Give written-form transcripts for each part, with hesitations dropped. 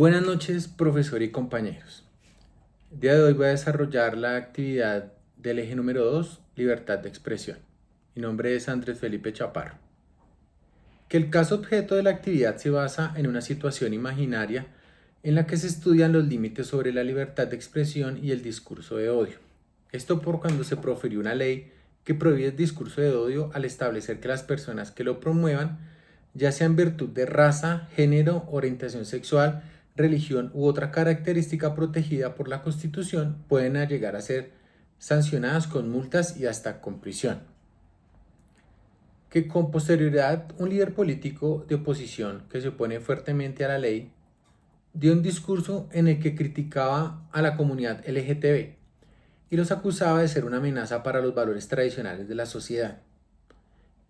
Buenas noches, profesor y compañeros. El día de hoy voy a desarrollar la actividad del eje número 2, libertad de expresión. Mi nombre es Andrés Felipe Chaparro. Que el caso objeto de la actividad se basa en una situación imaginaria en la que se estudian los límites sobre la libertad de expresión y el discurso de odio. Esto por cuando se profirió una ley que prohíbe el discurso de odio al establecer que las personas que lo promuevan, ya sea en virtud de raza, género, orientación sexual, religión u otra característica protegida por la Constitución, pueden llegar a ser sancionadas con multas y hasta con prisión. Que con posterioridad un líder político de oposición que se opone fuertemente a la ley dio un discurso en el que criticaba a la comunidad LGTB y los acusaba de ser una amenaza para los valores tradicionales de la sociedad.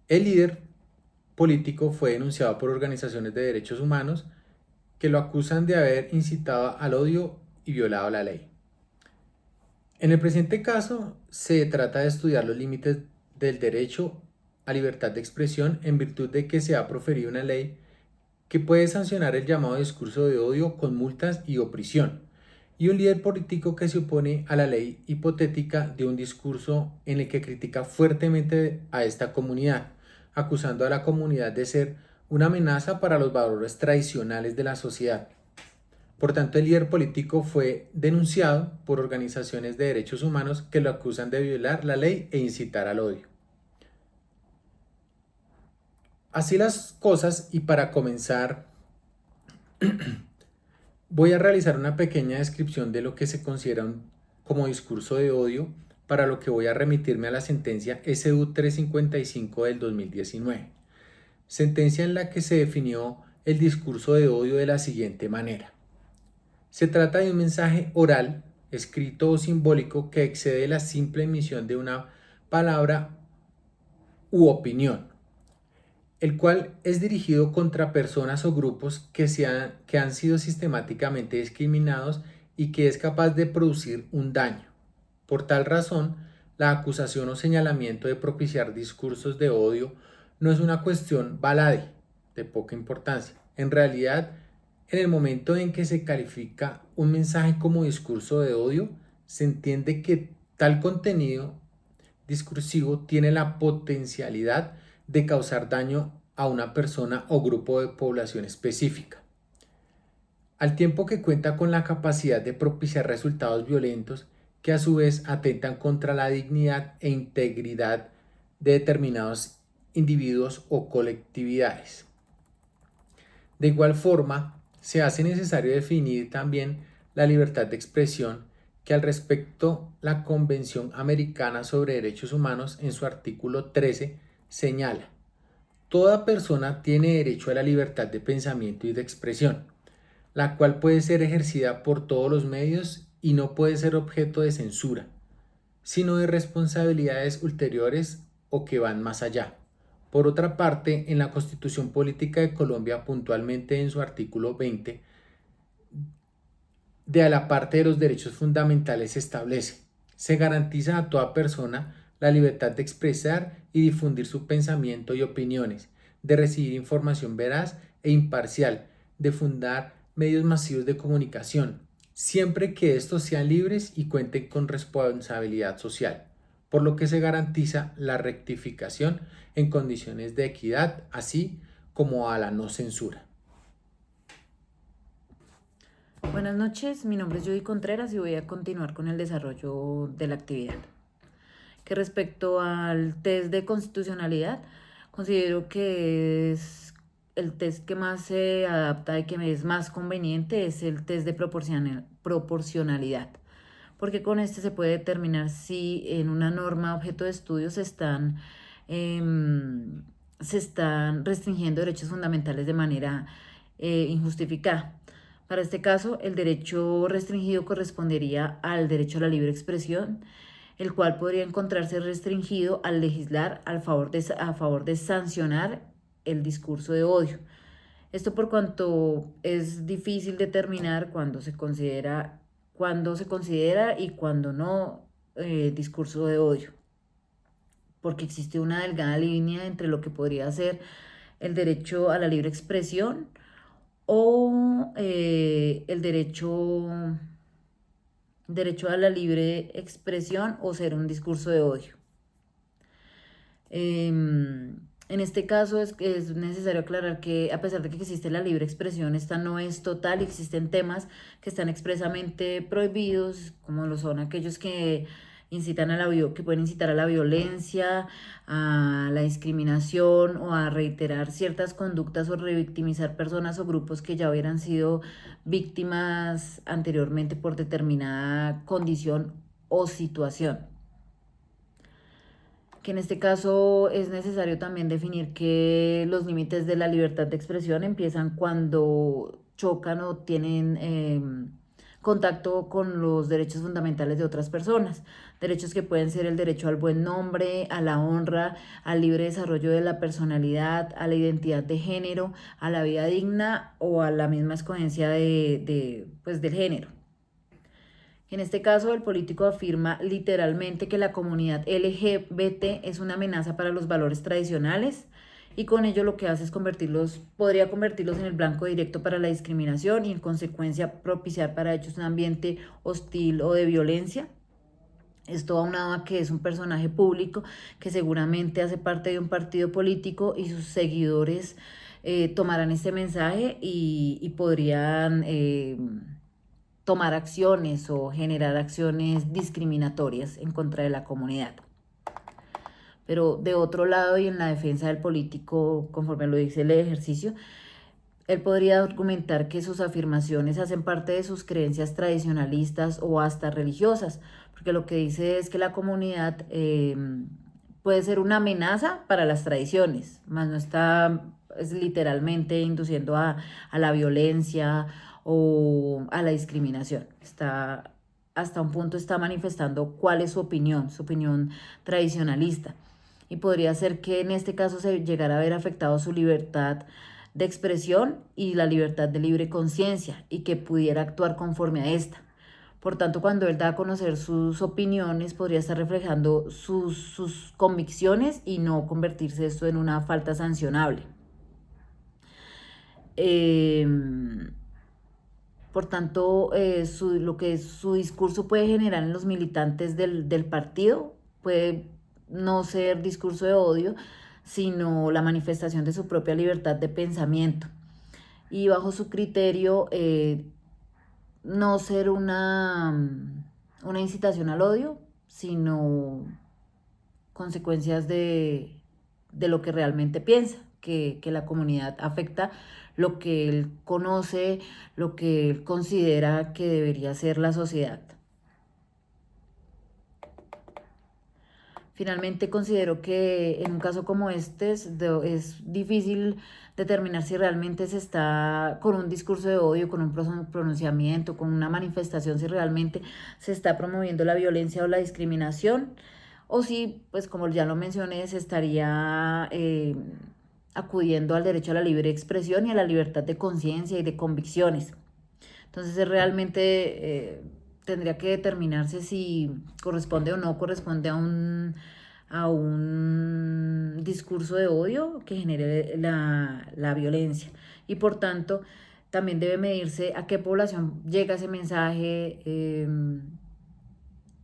El líder político fue denunciado por organizaciones de derechos humanos que lo acusan de haber incitado al odio y violado la ley. En el presente caso, se trata de estudiar los límites del derecho a libertad de expresión en virtud de que se ha proferido una ley que puede sancionar el llamado discurso de odio con multas y o prisión, y un líder político que se opone a la ley hipotética de un discurso en el que critica fuertemente a esta comunidad, acusando a la comunidad de ser una amenaza para los valores tradicionales de la sociedad. Por tanto, el líder político fue denunciado por organizaciones de derechos humanos que lo acusan de violar la ley e incitar al odio. Así las cosas, y para comenzar, voy a realizar una pequeña descripción de lo que se considera como discurso de odio, para lo que voy a remitirme a la sentencia SU 355 del 2019, sentencia en la que se definió el discurso de odio de la siguiente manera. Se trata de un mensaje oral, escrito o simbólico que excede la simple emisión de una palabra u opinión, el cual es dirigido contra personas o grupos que han sido sistemáticamente discriminados y que es capaz de producir un daño. Por tal razón, la acusación o señalamiento de propiciar discursos de odio no es una cuestión baladí, de poca importancia. En realidad, en el momento en que se califica un mensaje como discurso de odio, se entiende que tal contenido discursivo tiene la potencialidad de causar daño a una persona o grupo de población específica, al tiempo que cuenta con la capacidad de propiciar resultados violentos que a su vez atentan contra la dignidad e integridad de determinados individuos o colectividades. De igual forma, se hace necesario definir también la libertad de expresión, que al respecto la Convención Americana sobre Derechos Humanos en su artículo 13 señala: toda persona tiene derecho a la libertad de pensamiento y de expresión, la cual puede ser ejercida por todos los medios y no puede ser objeto de censura, sino de responsabilidades ulteriores o que van más allá. Por otra parte, en la Constitución Política de Colombia, puntualmente en su artículo 20, de la parte de los derechos fundamentales se establece: se garantiza a toda persona la libertad de expresar y difundir su pensamiento y opiniones, de recibir información veraz e imparcial, de fundar medios masivos de comunicación, siempre que estos sean libres y cuenten con responsabilidad social, por lo que se garantiza la rectificación en condiciones de equidad, así como a la no censura. Buenas noches, mi nombre es Judy Contreras y voy a continuar con el desarrollo de la actividad. Que respecto al test de constitucionalidad, considero que es el test que más se adapta y que me es más conveniente es el test de proporcionalidad, porque con este se puede determinar si en una norma objeto de estudio se están restringiendo derechos fundamentales de manera injustificada. Para este caso, el derecho restringido correspondería al derecho a la libre expresión, el cual podría encontrarse restringido al legislar a favor de sancionar el discurso de odio. Esto por cuanto es difícil determinar cuándo se considera y cuándo no discurso de odio, porque existe una delgada línea entre lo que podría ser el derecho a la libre expresión o el derecho a la libre expresión o ser un discurso de odio. En este caso es necesario aclarar que a pesar de que existe la libre expresión, esta no es total y existen temas que están expresamente prohibidos, como lo son aquellos que incitan a que pueden incitar a la violencia, a la discriminación o a reiterar ciertas conductas o revictimizar personas o grupos que ya hubieran sido víctimas anteriormente por determinada condición o situación. Que en este caso es necesario también definir que los límites de la libertad de expresión empiezan cuando chocan o tienen contacto con los derechos fundamentales de otras personas, derechos que pueden ser el derecho al buen nombre, a la honra, al libre desarrollo de la personalidad, a la identidad de género, a la vida digna o a la misma escogencia del género. En este caso, el político afirma literalmente que la comunidad LGBT es una amenaza para los valores tradicionales y con ello lo que hace es podría convertirlos en el blanco directo para la discriminación y en consecuencia propiciar para ellos un ambiente hostil o de violencia. Esto aunado a que es un personaje público que seguramente hace parte de un partido político y sus seguidores tomarán este mensaje y podrían tomar acciones o generar acciones discriminatorias en contra de la comunidad. Pero de otro lado y en la defensa del político, conforme lo dice el ejercicio, él podría argumentar que sus afirmaciones hacen parte de sus creencias tradicionalistas o hasta religiosas, porque lo que dice es que la comunidad puede ser una amenaza para las tradiciones, más no está literalmente induciendo a la violencia o a la discriminación. Hasta un punto está manifestando cuál es su opinión tradicionalista. Y podría ser que en este caso se llegara a ver afectado su libertad de expresión y la libertad de libre conciencia y que pudiera actuar conforme a esta. Por tanto, cuando él da a conocer sus opiniones, podría estar reflejando sus convicciones y no convertirse esto en una falta sancionable. Por tanto, lo que su discurso puede generar en los militantes del partido puede no ser discurso de odio, sino la manifestación de su propia libertad de pensamiento. Y bajo su criterio, no ser una incitación al odio, sino consecuencias de lo que realmente piensa, que la comunidad afecta lo que él conoce, lo que él considera que debería ser la sociedad. Finalmente considero que en un caso como este es difícil determinar si realmente se está con un discurso de odio, con un pronunciamiento, con una manifestación, si realmente se está promoviendo la violencia o la discriminación, o si, pues como ya lo mencioné, se estaría acudiendo al derecho a la libre expresión y a la libertad de conciencia y de convicciones. Entonces realmente tendría que determinarse si corresponde o no corresponde a un discurso de odio que genere la violencia. Y por tanto, también debe medirse a qué población llega ese mensaje,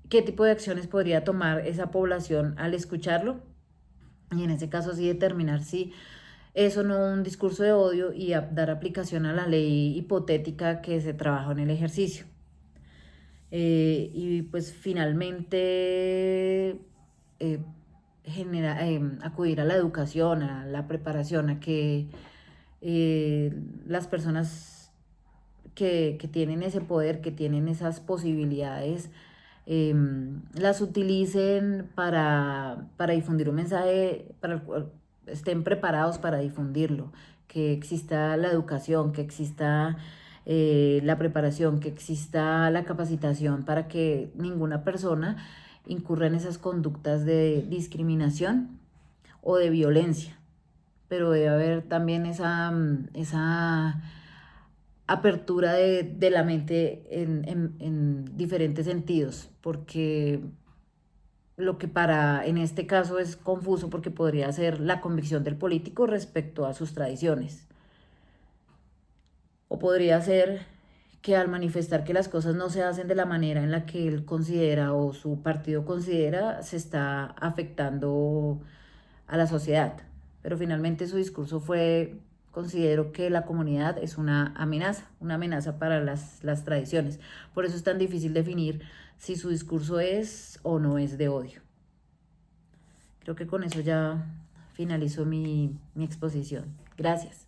qué tipo de acciones podría tomar esa población al escucharlo. Y en ese caso sí determinar si es o no un discurso de odio y dar aplicación a la ley hipotética que se trabajó en el ejercicio. Y pues finalmente acudir a la educación, a la preparación, a que las personas que tienen ese poder, que tienen esas posibilidades, las utilicen para difundir un mensaje para el cual estén preparados para difundirlo, que exista la educación, que exista la preparación, que exista la capacitación para que ninguna persona incurra en esas conductas de discriminación o de violencia. Pero debe haber también esa apertura de la mente en diferentes sentidos, porque lo que en este caso es confuso porque podría ser la convicción del político respecto a sus tradiciones. O podría ser que al manifestar que las cosas no se hacen de la manera en la que él considera o su partido considera, se está afectando a la sociedad. Pero finalmente su discurso fue: considero que la comunidad es una amenaza para las tradiciones. Por eso es tan difícil definir si su discurso es o no es de odio. Creo que con eso ya finalizo mi exposición. Gracias.